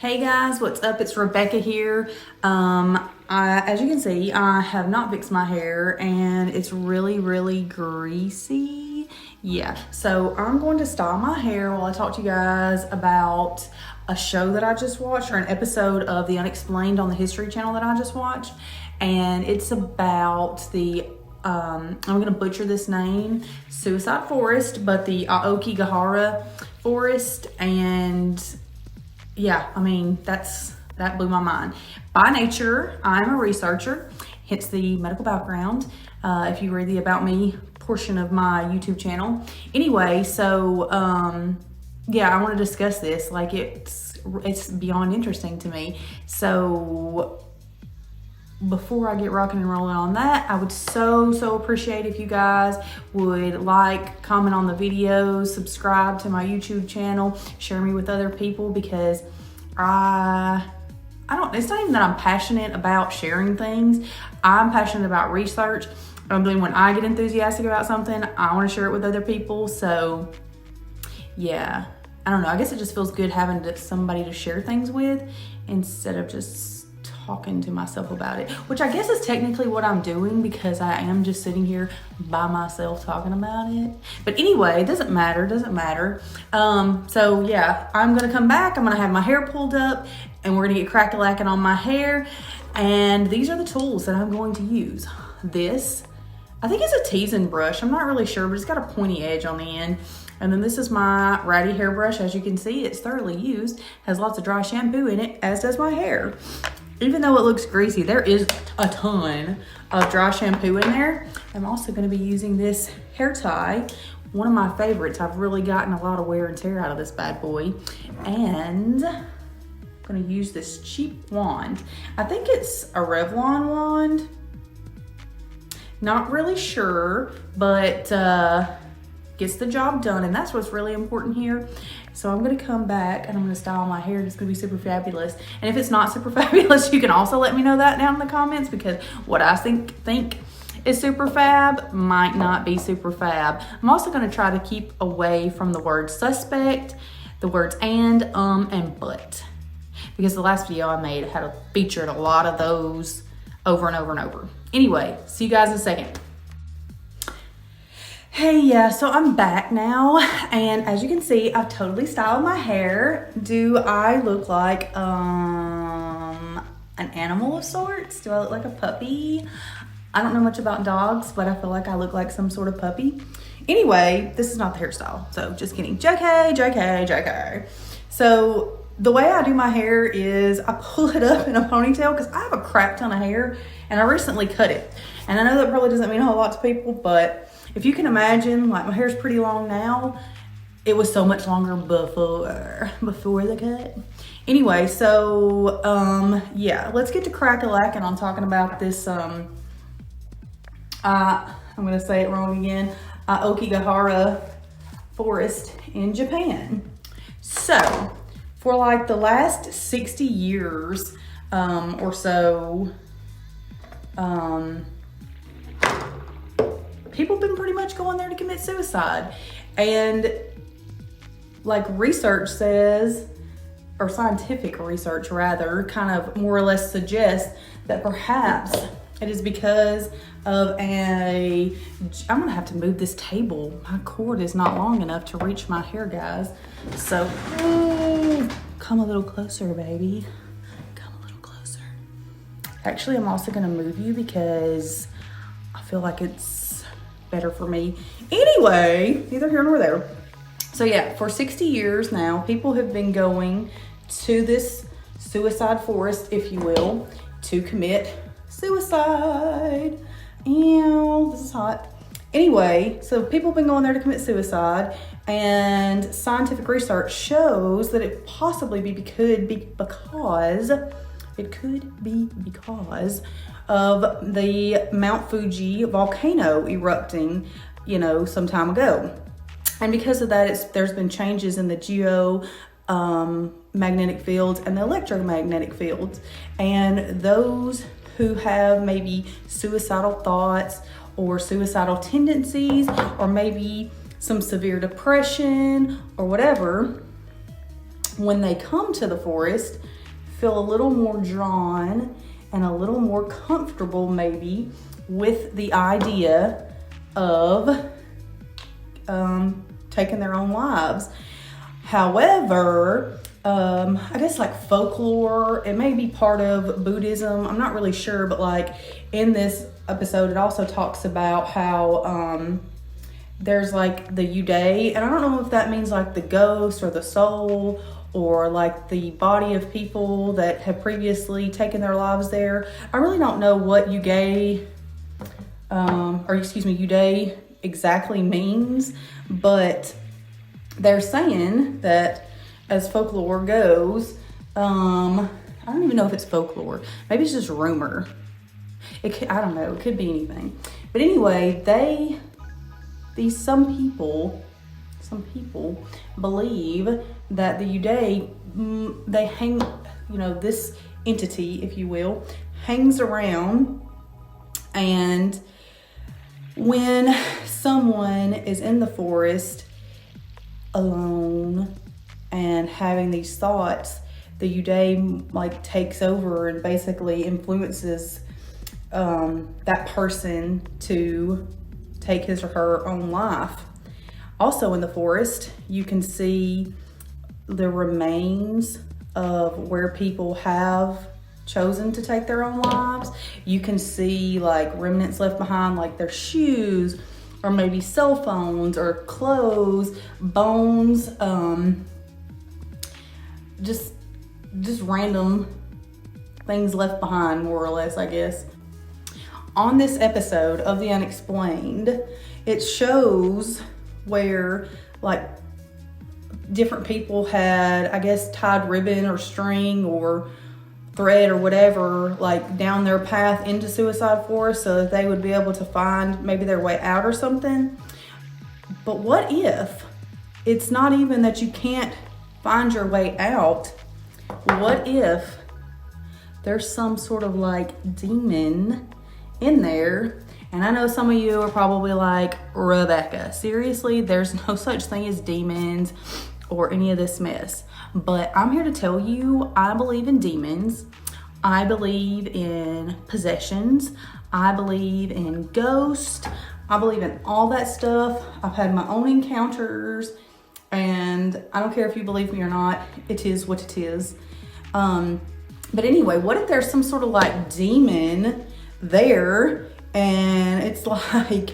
Hey guys, what's up? It's Rebecca here. As you can see, I have not fixed my hair and it's really greasy. Yeah, so I'm going to style my hair while I talk to you guys about a show that I just watched, or an episode of the UnXplained on the History Channel that I just watched. And it's about the I'm gonna butcher this name, Suicide Forest, but the Aokigahara Forest. And yeah, I mean, that blew my mind. By nature, I'm a researcher, hence the medical background, if you read the About Me portion of my YouTube channel. Anyway, so yeah, I want to discuss this. Like, it's beyond interesting to me. So before I get rocking and rolling on that, I would so appreciate if you guys would like, comment on the videos, subscribe to my YouTube channel, share me with other people, because it's not even that I'm passionate about sharing things. I'm passionate about research. When I get enthusiastic about something, I want to share it with other people. So yeah, I don't know. I guess it just feels good having somebody to share things with instead of just talking to myself about it, which I guess is technically what I'm doing, because I am just sitting here by myself talking about it. But anyway, it doesn't matter. So yeah, I'm gonna come back. I'm gonna have my hair pulled up and we're gonna get crack-a-lacking on my hair. And these are the tools that I'm going to use. This, I think it's a teasing brush. I'm not really sure, but it's got a pointy edge on the end. And then this is my ratty hairbrush. As you can see, it's thoroughly used, has lots of dry shampoo in it, as does my hair. Even though it looks greasy, there is a ton of dry shampoo in there. I'm also gonna be using this hair tie, one of my favorites. I've really gotten a lot of wear and tear out of this bad boy. And I'm gonna use this cheap wand. I think it's a Revlon wand. Not really sure, but gets the job done, and that's what's really important here. So I'm gonna come back and I'm gonna style my hair, and it's gonna be super fabulous. And if it's not super fabulous, you can also let me know that down in the comments, because what I think is super fab might not be super fab. I'm also gonna try to keep away from the word suspect, the words and but, because the last video I made featured a lot of those over and over and over. Anyway, see you guys in a second. Hey, yeah, so I'm back now, and as you can see, I've totally styled my hair. Do I look like an animal of sorts? Do I look like a puppy? I don't know much about dogs, but I feel like I look like some sort of puppy. Anyway, this is not the hairstyle, so just kidding. JK. So the way I do my hair is I pull it up in a ponytail, because I have a crap ton of hair, and I recently cut it. And I know that probably doesn't mean a whole lot to people, but if you can imagine, like, my hair's pretty long now. It was so much longer before the cut. Anyway, so yeah, let's get to crack-a-lacking on talking about this. I'm gonna say it wrong again. Aokigahara Forest in Japan. So for like the last 60 years or so, people have been pretty much going there to commit suicide. And like research says, or scientific research rather, kind of more or less suggests that perhaps it is because of I'm gonna have to move this table. My cord is not long enough to reach my hair, guys. So, come a little closer, baby. Come a little closer. Actually, I'm also gonna move you because I feel like it's better for me. Anyway, neither here nor there. So yeah, for 60 years now, people have been going to this suicide forest, if you will, to commit suicide. Ew, this is hot. Anyway, so people have been going there to commit suicide, and scientific research shows that it possibly could be because of the Mount Fuji volcano erupting, some time ago. And because of that, there's been changes in the magnetic fields and the electromagnetic fields. And those who have maybe suicidal thoughts or suicidal tendencies, or maybe some severe depression or whatever, when they come to the forest, feel a little more drawn and a little more comfortable maybe with the idea of taking their own lives. However, I guess like folklore, it may be part of Buddhism, I'm not really sure, but like in this episode, it also talks about how there's like the Uday, and I don't know if that means like the ghost or the soul or like the body of people that have previously taken their lives there. I really don't know what Uday exactly means, but they're saying that as folklore goes, I don't even know if it's folklore. Maybe it's just rumor. I don't know. It could be anything. But anyway, some people believe that the Uday, they hang, this entity, if you will, hangs around, and when someone is in the forest alone and having these thoughts, the Uday like takes over and basically influences that person to take his or her own life. Also in the forest, you can see the remains of where people have chosen to take their own lives. You can see like remnants left behind, like their shoes or maybe cell phones or clothes, bones, just random things left behind, more or less, I guess. On this episode of the Unexplained, it shows where like different people had, I guess, tied ribbon or string or thread or whatever like down their path into Suicide Forest so that they would be able to find maybe their way out or something. But what if it's not even that you can't find your way out? What if there's some sort of like demon in there? And I know some of you are probably like, Rebecca, seriously, there's no such thing as demons or any of this mess. But I'm here to tell you, I believe in demons. I believe in possessions. I believe in ghosts. I believe in all that stuff. I've had my own encounters, and I don't care if you believe me or not, it is what it is. But anyway, what if there's some sort of like demon there, and it's like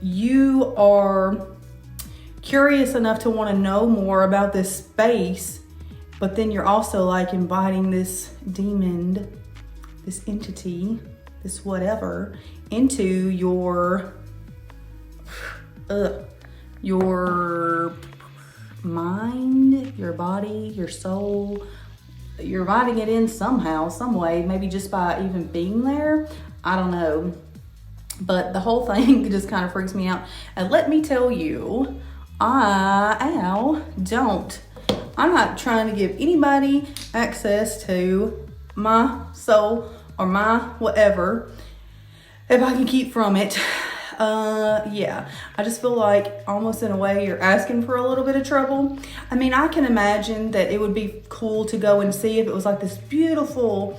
you are curious enough to want to know more about this space, but then you're also like inviting this demon, this entity, this whatever, into your mind, your body, your soul. You're inviting it in somehow, some way, maybe just by even being there. I don't know. But the whole thing just kind of freaks me out. And let me tell you, I'm not trying to give anybody access to my soul or my whatever if I can keep from it. Yeah, I just feel like almost in a way you're asking for a little bit of trouble. I mean, I can imagine that it would be cool to go and see if it was like this beautiful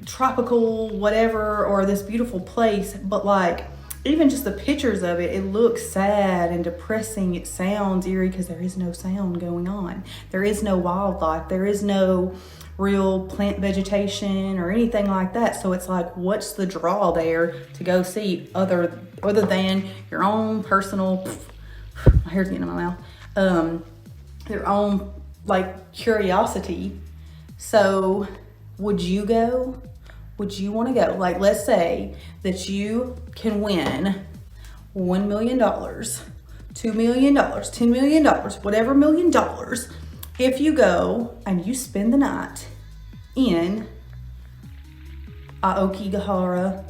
tropical whatever or this beautiful place, but like even just the pictures of it, it looks sad and depressing. It sounds eerie because there is no sound going on. There is no wildlife. There is no real plant vegetation or anything like that. So it's like, what's the draw there to go see other than your own personal, my hair's getting in my mouth, your own like curiosity. So would you go? Would you want to go? Like, let's say that you can win $1 million, $2 million, $10 million, whatever $1 million, if you go and you spend the night in Aokigahara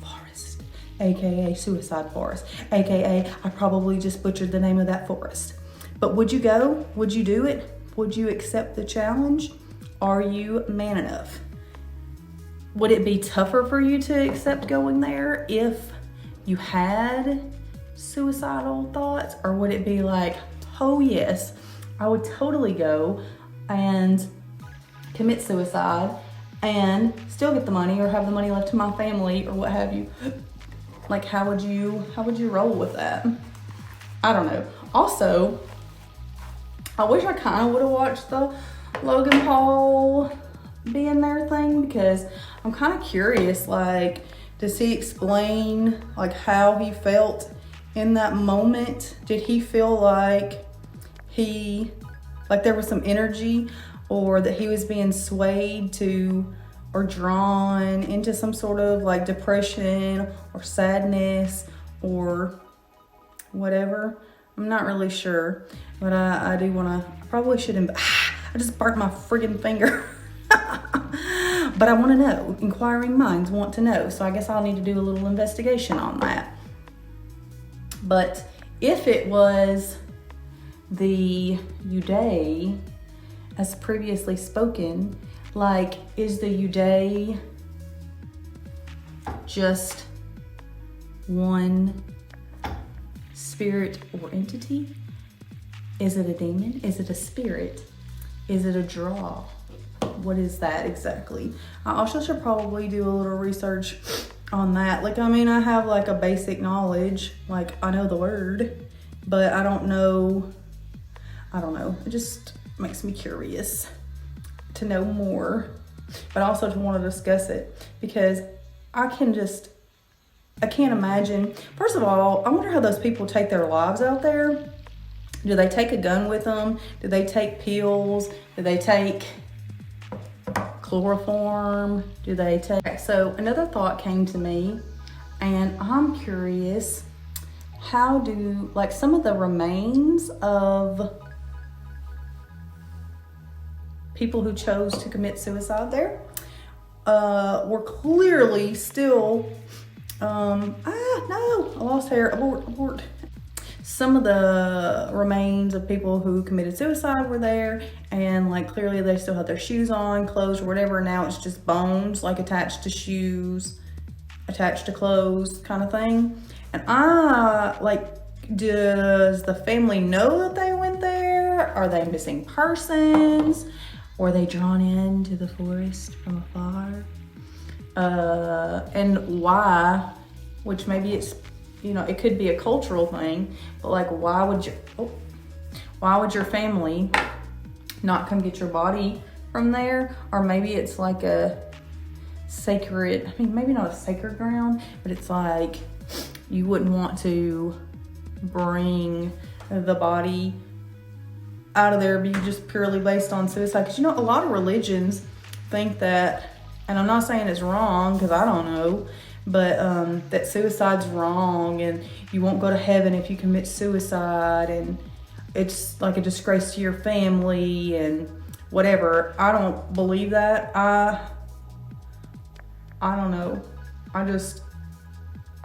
Forest, aka Suicide Forest, aka I probably just butchered the name of that forest. But would you go? Would you do it? Would you accept the challenge? Are you man enough? Would it be tougher for you to accept going there if you had suicidal thoughts? Or would it be like, oh yes, I would totally go and commit suicide and still get the money or have the money left to my family or what have you. Like, how would you roll with that? I don't know. Also, I wish I kind of would have watched the Logan Paul being there thing, because I'm kind of curious, like, does he explain like how he felt in that moment? Did he feel like there was some energy, or that he was being swayed to or drawn into some sort of like depression or sadness or whatever? I'm not really sure, but I do want to, I probably shouldn't, I just burnt my friggin' finger. But I want to know, inquiring minds want to know, so I guess I'll need to do a little investigation on that. But if it was the Uday, as previously spoken, like, is the Uday just one spirit or entity? Is it a demon? Is it a spirit? Is it a draw? What is that exactly? I also should probably do a little research on that. Like, I mean, I have like a basic knowledge, like I know the word, but I don't know. It just makes me curious to know more, but also to want to discuss it, because I can't imagine. First of all, I wonder how those people take their lives out there. Do they take a gun with them? Do they take pills? Do they take chloroform? Do they take... Okay, so another thought came to me, and I'm curious, how do, like, some of the remains of people who chose to commit suicide there were clearly still, no, I lost hair, abort. Some of the remains of people who committed suicide were there, and like clearly they still had their shoes on, clothes or whatever. Now it's just bones, like attached to shoes, attached to clothes kind of thing. And does the family know that they went there? Are they missing persons? Were they drawn into the forest from afar? And why, which maybe it's, it could be a cultural thing, but like, why would your family not come get your body from there? Or maybe it's like a sacred, maybe not a sacred ground, but it's like, you wouldn't want to bring the body out of there, be just purely based on suicide. Because a lot of religions think that, and I'm not saying it's wrong because I don't know, but that suicide's wrong and you won't go to heaven if you commit suicide, and it's like a disgrace to your family and whatever. I don't believe that. I don't know. I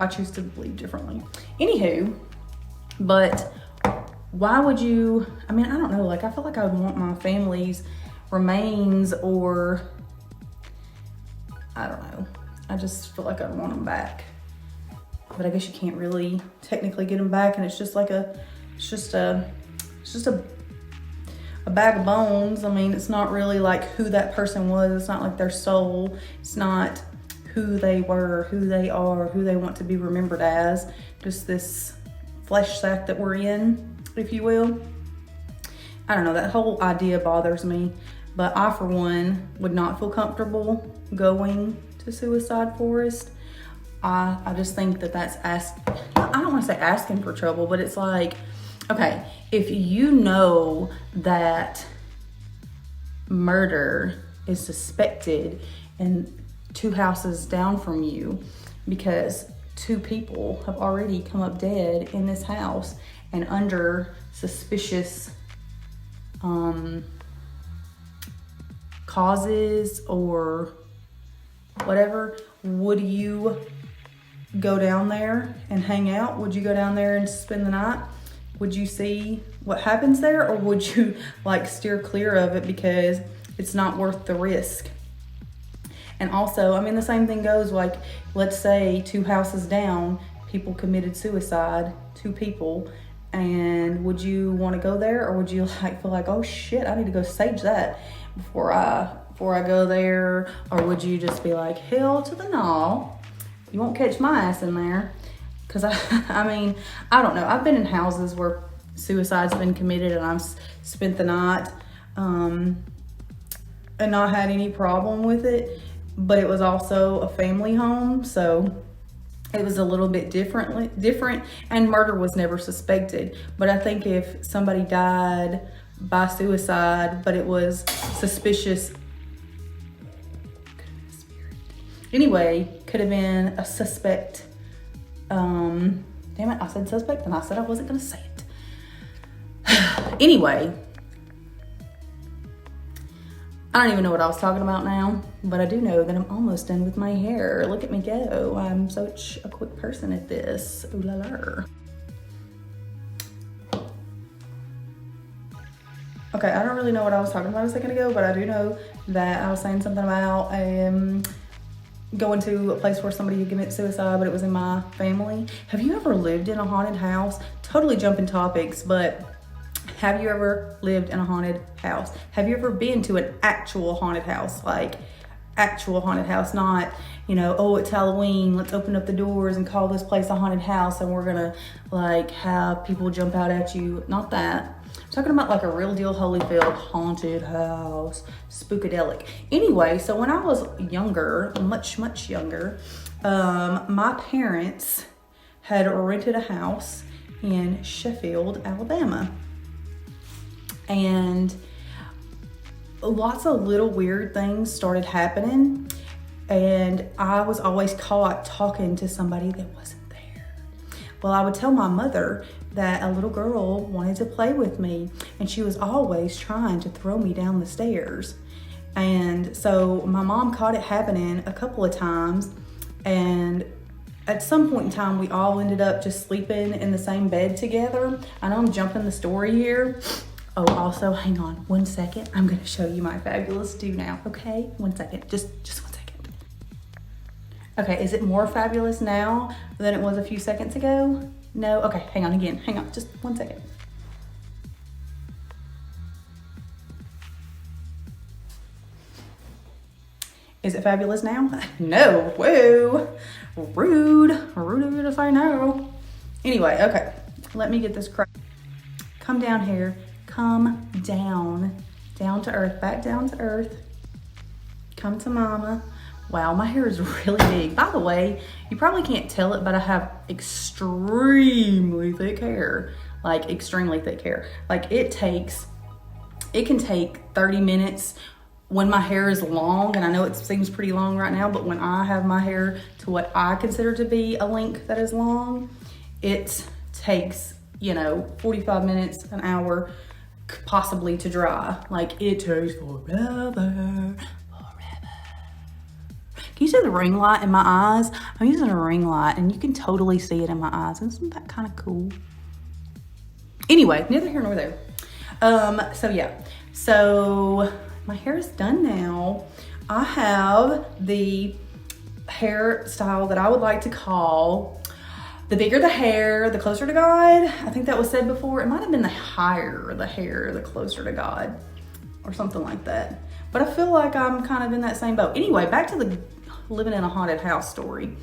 choose to believe differently. Anywho, but why would you, I don't know, like, I feel like I would want my family's remains, or I don't know. I just feel like I'd want them back. But I guess you can't really technically get them back, and it's just a bag of bones. It's not really like who that person was. It's not like their soul. It's not who they were, who they are, who they want to be remembered as. Just this flesh sack that we're in, if you will. I don't know, that whole idea bothers me, but I, for one, would not feel comfortable going to Suicide Forest. I just think that that's I don't want to say asking for trouble, but it's like, okay, if you know that murder is suspected in 2 houses down from you, because 2 people have already come up dead in this house and under suspicious causes or whatever, would you go down there and hang out? Would you go down there and spend the night? Would you see what happens there, or would you like steer clear of it because it's not worth the risk? And also, the same thing goes, like, let's say 2 houses down, people committed suicide, 2 people, And would you want to go there, or would you like feel like, oh shit, I need to go sage that before I go there? Or would you just be like, hell to the no, you won't catch my ass in there? Because I mean, I don't know. I've been in houses where suicide's been committed and I've spent the night and not had any problem with it, but it was also a family home, so it was a little bit different, and murder was never suspected. But I think if somebody died by suicide, but it was suspicious, anyway, could have been a suspect. Damn it, I said suspect and I said I wasn't gonna say it. Anyway, I don't even know what I was talking about now, but I do know that I'm almost done with my hair. Look at me go. I'm such a quick person at this. Ooh la la. Okay, I don't really know what I was talking about a second ago, but I do know that I was saying something about going to a place where somebody had committed suicide, but it was in my family. Have you ever lived in a haunted house? Totally jumping topics, but have you ever lived in a haunted house? Have you ever been to an actual haunted house? Like actual haunted house, not, you know, oh, it's Halloween, let's open up the doors and call this place a haunted house and we're gonna like have people jump out at you. Not that. I'm talking about like a real deal Holyfield haunted house, spookadelic. Anyway, so when I was younger, much younger, my parents had rented a house in Sheffield, Alabama. And lots of little weird things started happening, and I was always caught talking to somebody that wasn't there. Well, I would tell my mother that a little girl wanted to play with me, and she was always trying to throw me down the stairs. And so my mom caught it happening a couple of times, and at some point in time we all ended up just sleeping in the same bed together. I know I'm jumping the story here. Oh, also, hang on 1 second. I'm gonna show you my fabulous do now, okay? 1 second, just 1 second. Okay, is it more fabulous now than it was a few seconds ago? No? Okay, hang on again, hang on, just 1 second. Is it fabulous now? No, whoa, rude of you to say no. Anyway, okay, let me get this correct. Come down here. Come down to earth, back down to earth. Come to mama. Wow, my hair is really big. By the way, you probably can't tell it, but I have extremely thick hair. Like extremely thick hair. Like it can take 30 minutes when my hair is long, and I know it seems pretty long right now, but when I have my hair to what I consider to be a length that is long, it takes, 45 minutes, an hour, possibly to dry. Like it takes forever. Can you see the ring light in my eyes? I'm using a ring light and you can totally see it in my eyes. Isn't that kind of cool? Anyway, neither here nor there. So my hair is done now. I have the hairstyle that I would like to call the bigger the hair, the closer to God. I think that was said before. It might have been the higher the hair, the closer to God, or something like that. But I feel like I'm kind of in that same boat. Anyway, back to the living in a haunted house story.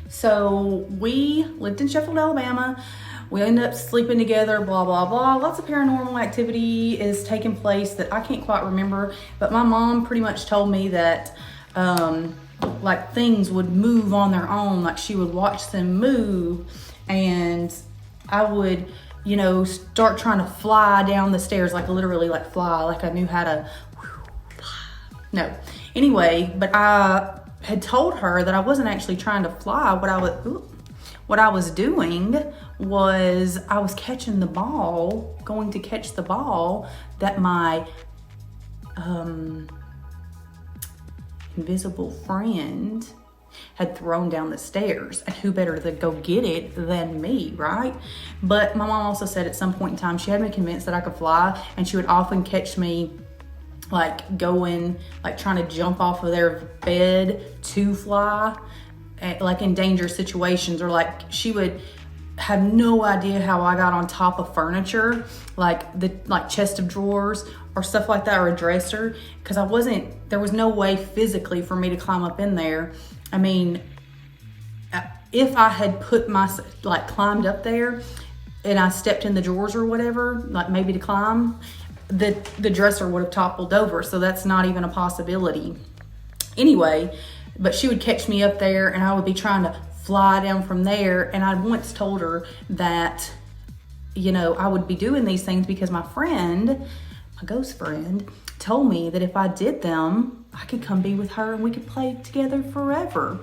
So we lived in Sheffield, Alabama. We ended up sleeping together, blah, blah, blah. Lots of paranormal activity is taking place that I can't quite remember. But my mom pretty much told me that like things would move on their own, like she would watch them move, and I would, start trying to fly down the stairs, like literally like fly, like I knew how to fly. No. Anyway, but I had told her that I wasn't actually trying to fly. What I was doing was I was catching the ball, going to catch the ball that my invisible friend had thrown down the stairs, and who better to go get it than me, right? But my mom also said at some point in time she had me convinced that I could fly, and she would often catch me like going, like trying to jump off of their bed to fly, like in dangerous situations, or like she would have no idea how I got on top of furniture, like the chest of drawers or stuff like that, or a dresser, because there was no way physically for me to climb up in there. I mean, if I had climbed up there and I stepped in the drawers or whatever, like maybe to climb, the dresser would have toppled over. So that's not even a possibility. Anyway, but she would catch me up there and I would be trying to fly down from there. And I once told her that, I would be doing these things because my ghost friend, told me that if I did them, I could come be with her and we could play together forever.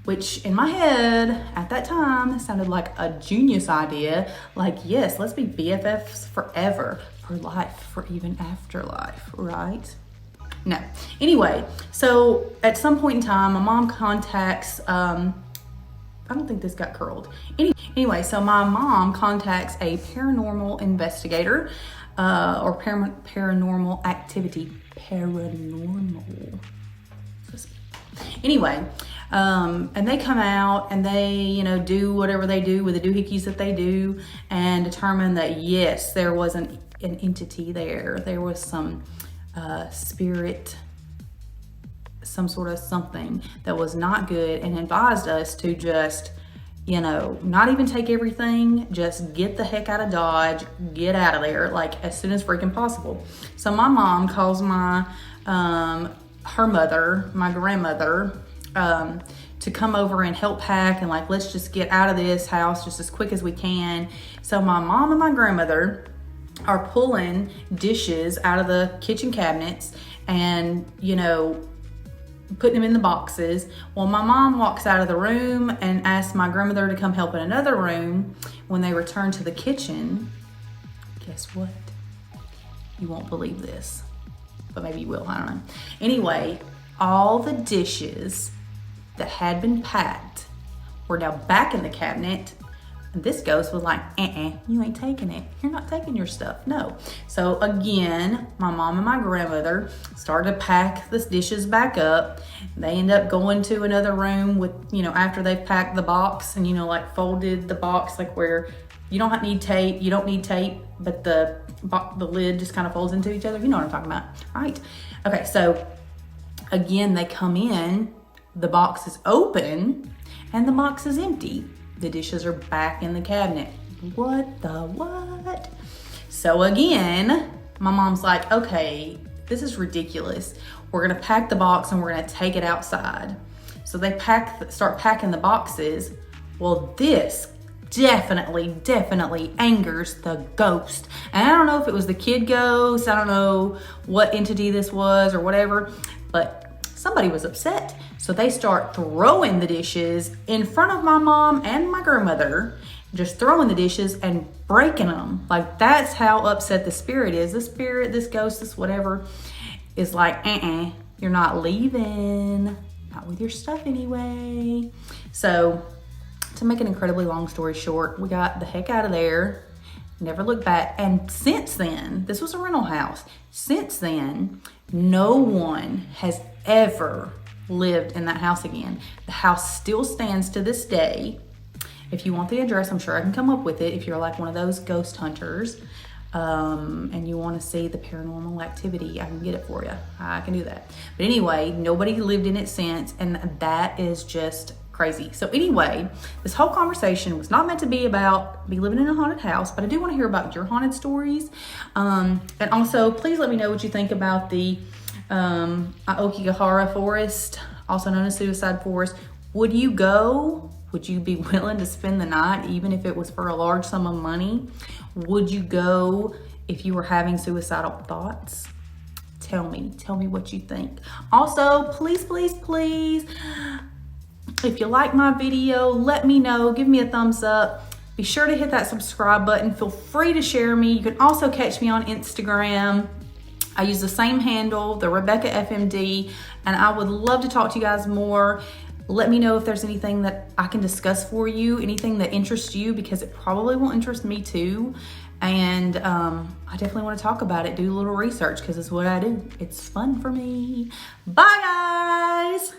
Which in my head at that time sounded like a genius idea. Like, yes, let's be BFFs forever, for life, for even afterlife, right? No. Anyway, so at some point in time, my mom contacts, I don't think this got curled. Anyway, so my mom contacts a paranormal investigator, or paranormal activity. Paranormal. Anyway, and they come out and they, do whatever they do with the doohickeys that they do, and determine that yes, there was an entity there. There was some spirit, some sort of something that was not good, and advised us to just, not even take everything, just get the heck out of Dodge, get out of there, like as soon as freaking possible. So my mom calls her mother, my grandmother, to come over and help pack and let's just get out of this house just as quick as we can. So my mom and my grandmother are pulling dishes out of the kitchen cabinets and, putting them in the boxes. Well, my mom walks out of the room and asks my grandmother to come help in another room. When they return to the kitchen, guess what? You won't believe this, but maybe you will, I don't know. Anyway, all the dishes that had been packed were now back in the cabinet. And this ghost was like, you ain't taking it. You're not taking your stuff, no. So again, my mom and my grandmother started to pack the dishes back up. They end up going to another room with, after they've packed the box and, folded the box, where you don't need tape, but the lid just kind of folds into each other. You know what I'm talking about, right? Okay, so again, they come in, the box is open, and the box is empty. The dishes are back in the cabinet. What the what? So again, my mom's like, okay, this is ridiculous. We're gonna pack the box and we're gonna take it outside. So they start packing the boxes. Well, this definitely angers the ghost. And I don't know if it was the kid ghost, I don't know what entity this was or whatever, but somebody was upset. So they start throwing the dishes in front of my mom and my grandmother, just throwing the dishes and breaking them. That's how upset the spirit is. The spirit, this ghost, this whatever, is like, you're not leaving, not with your stuff anyway. So to make an incredibly long story short, we got the heck out of there, never looked back. And since then, this was a rental house. Since then, no one has ever lived in that house again. The house still stands to this day. If you want the address, I'm sure I can come up with it. If you're one of those ghost hunters, and you want to see the paranormal activity, I can get it for you. I can do that. But anyway, nobody lived in it since, and that is just crazy. So anyway, this whole conversation was not meant to be about me living in a haunted house, but I do want to hear about your haunted stories. And also, please let me know what you think about the Aokigahara Forest, also known as Suicide Forest. Would you go? Would you be willing to spend the night, even if it was for a large sum of money? Would you go if you were having suicidal thoughts? Tell me what you think. Also, please, if you like my video, let me know, give me a thumbs up. Be sure to hit that subscribe button. Feel free to share me. You can also catch me on Instagram. I use the same handle, the Rebecca FMD, and I would love to talk to you guys more. Let me know if there's anything that I can discuss for you, anything that interests you, because it probably will interest me too. And I definitely want to talk about it, do a little research, because it's what I do. It's fun for me. Bye, guys.